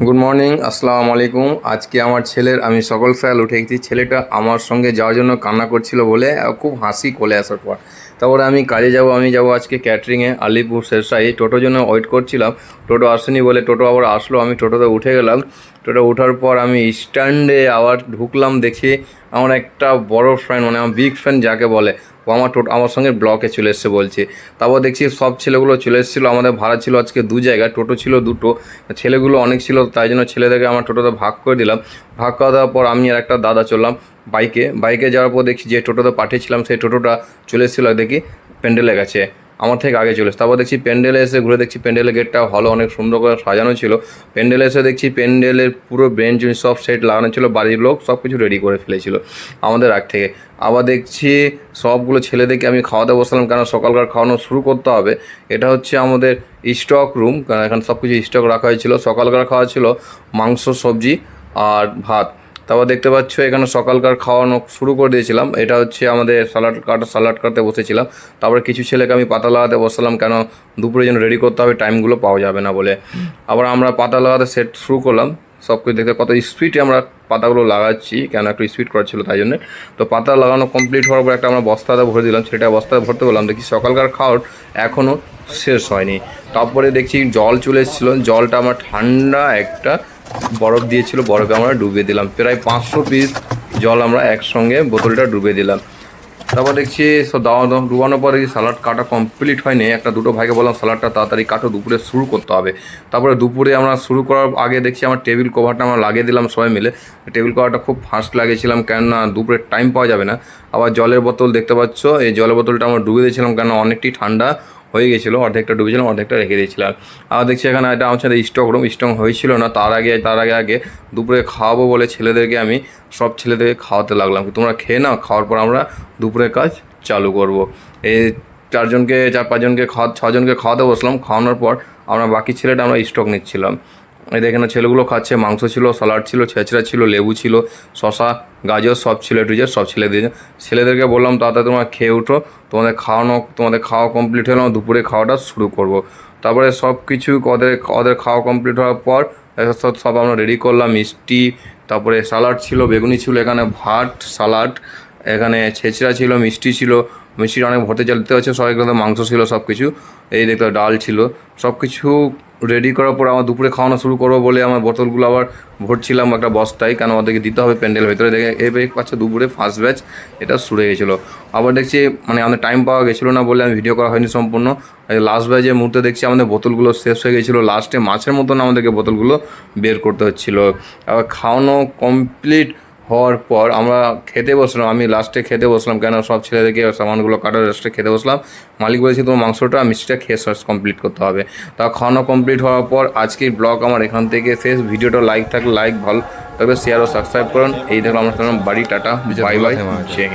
Good morning, আসসালামু আলাইকুম। আজকে আমার ছেলের আমি সকাল সকাল উঠে গেছি। ছেলেটা আমার সঙ্গে যাওয়ার জন্য কান্না করছিল বলে খুব হাসি কোলে আসার পর তারপরে আমি কাজে যাব। আমি যাব আজকে ক্যাটারিংয়ে আলিপুর শেরশাহী। টোটোর জন্য ওয়েট করছিলাম, টোটো আসেনি বলে টোটো আবার আসলো। আমি টোটোতে উঠে গেলাম। টোটো ওঠার পর আমি স্ট্যান্ডে আবার ঢুকলাম, দেখি আমার একটা বড় ফ্রেন্ড, মানে আমার বিগ ফ্রেন্ড যাকে বলে, ও আমার সঙ্গে ব্লকে চলে এসছে বলছে। তারপর দেখছি সব ছেলেগুলো চলে এসেছিলো। আমাদের ভাড়া ছিল আজকে 2 জায়গায়, টোটো ছিল 2টো, ছেলেগুলো অনেক ছিল, তাই জন্য ছেলেদেরকে আমার টোটোতে ভাগ করে দিলাম। ভাগ করে দেওয়ার পর আমি আর একটা দাদা চললাম বাইকে যাওয়ার পর দেখছি যে টোটোতে পাঠিয়েছিলাম সেই টোটোটা চলে এসেছিলো, দেখি প্যান্ডেলে গেছে, আমার থেকে আগে চলে এসে। তারপর দেখছি প্যান্ডেলে এসে ঘুরে দেখছি প্যান্ডেলের গেটটা ভালো, অনেক সুন্দর করে সাজানো ছিল। প্যান্ডেলে এসে দেখছি প্যান্ডেলের পুরো বেঞ্চ সব সেট লাগানো ছিল, বাড়ির লোক সব কিছু রেডি করে ফেলেছিল আমাদের আগ থেকে। আবার দেখছি সবগুলো ছেলেদেরকে আমি খাওয়াতে বসলাম, কেন সকালকার খাওয়ানো শুরু করতে হবে। এটা হচ্ছে আমাদের স্টক রুম, কারণ এখানে সব কিছু স্টক রাখা হয়েছিল। সকালকার খাওয়া ছিল মাংস, সবজি আর ভাত। তারপর দেখতে পাচ্ছ এখানে সকালকার খাওয়ানো শুরু করে দিয়েছিলাম। এটা হচ্ছে আমাদের সালাড কাটতে বসেছিলাম। তারপরে কিছু ছেলেকে আমি পাতা লাগাতে বসালাম, কেন দুপুরে যেন রেডি করতে হবে, টাইমগুলো পাওয়া যাবে না বলে। আবার আমরা পাতা লাগাতে সেট শুরু করলাম। সব কিছু দেখতে কত স্পিডে আমরা পাতাগুলো লাগাচ্ছি, কেন একটু স্পিড করা ছিল তাই জন্যে। তো পাতা লাগানো কমপ্লিট হওয়ার পর একটা আমরা বস্তাতে ভরে দিলাম, সেটা বস্তাতে ভরতে বললাম। দেখি সকালকার খাওয়ার এখনও শেষ হয়নি। তারপরে দেখছি জল চলে এসেছিলো, জলটা আমার ঠান্ডা একটা বরফ দিয়েছিল, বরফে আমরা ডুবিয়ে দিলাম। প্রায় 500 পিস জল আমরা একসঙ্গে বোতলটা ডুবিয়ে দিলাম। তারপর দেখছি সব ডুবানোর পরে সালাড কাটা কমপ্লিট হয়নি। একটা দুটো ভাইকে বললাম সালাডটা তাড়াতাড়ি কাটো, দুপুরে শুরু করতে হবে। তারপরে দুপুরে আমরা শুরু করার আগে দেখছি আমার টেবিল কভারটা আমরা লাগিয়ে দিলাম সবাই মিলে। টেবিল কভারটা খুব ফাস্ট লাগিয়েছিলাম, কেননা দুপুরে টাইম পাওয়া যাবে না। আবার জলের বোতল দেখতে পাচ্ছ, এই জলের বোতলটা আমরা ডুবিয়ে দিয়েছিলাম, কেন অনেকটি ঠান্ডা হয়ে গেছিলো। অর্ধেকটা ডুবেছিলাম, অর্ধেকটা রেখে দিয়েছিলাম। আর দেখছি এখানে এটা আমার সাথে স্টক রুম, স্টক হয়েছিল না। তার আগে দুপুরে খাওয়াবো বলে ছেলেদেরকে আমি সব ছেলেদেরকে খাওয়াতে লাগলাম, তোমরা খেয়ে নাও, খাওয়ার পর আমরা দুপুরের কাজ চালু করব। এই 6জনকে খাওয়াতে বসলাম। খাওয়ানোর পর আমরা বাকি ছেলেটা আমরা স্টক নিচ্ছিলাম। এই দেখেন ছেলেগুলো খাচ্ছে, মাংস ছিল, স্যালাড ছিল, ছেঁচড়া ছিল, লেবু ছিল, শশা, গাজর সব ছিল, টুজে সব ছেলেদেরকে বললাম তাড়াতাড়ি তোমরা খেয়ে উঠো, তোমাদের খাওয়া কমপ্লিট হলে দুপুরে খাওয়াটা শুরু করব। তারপরে সব কিছু ওদের খাওয়া কমপ্লিট হওয়ার পর সব আমরা রেডি করলাম। মিষ্টি, তারপরে স্যালাড ছিল, বেগুনি ছিল, এখানে ভাত, স্যালাড, এখানে ছেঁচড়া ছিল, মিষ্টি ছিল, মিষ্টিটা অনেক ভরতে চলতে হচ্ছে, সবাই কিন্তু মাংস ছিল, সব কিছু এই দেখতে ডাল ছিল। সব কিছু রেডি করার পর আমার দুপুরে খাওয়ানো শুরু করবো বলে আমার বোতলগুলো আবার ভরছিলাম একটা বস্তায়, কেন ওদেরকে দিতে হবে প্যান্ডেল ভেতরে। দেখে পাচ্ছে দুপুরে ফার্স্ট ব্যাচ এটা শুরু হয়ে গেছিলো। আবার দেখছি আমাদের টাইম পাওয়া গেছিলো না বলে আমি ভিডিও করা হয়নি সম্পূর্ণ। লাস্ট ব্যাচের মুহূর্তে দেখছি আমাদের বোতলগুলো শেষ হয়ে গেছিলো, লাস্টে মাছের মতন আমাদেরকে বোতলগুলো বের করতে হচ্ছিলো। আবার খাওয়ানো কমপ্লিট হওয়ার পর আমরা খেতে বসলাম। আমি লাস্টে খেতে বসলাম, কেন সব ছেলেদেরকে সামানগুলো কাটার লাস্টে খেতে বসলাম। মালিক বলেছি তোমার মাংসটা মিষ্টিটা খেয়ে কমপ্লিট করতে হবে। তা খাওয়ানো কমপ্লিট হওয়ার পর আজকের ব্লগ আমার এখান থেকে শেষ। ভিডিওটা লাইক থাকলে লাইক, ভালো থাকলে শেয়ার ও সাবস্ক্রাইব করুন। এই দেখো আমরা বাড়ি, টাটা, বাই বাই, জয় হিন্দ।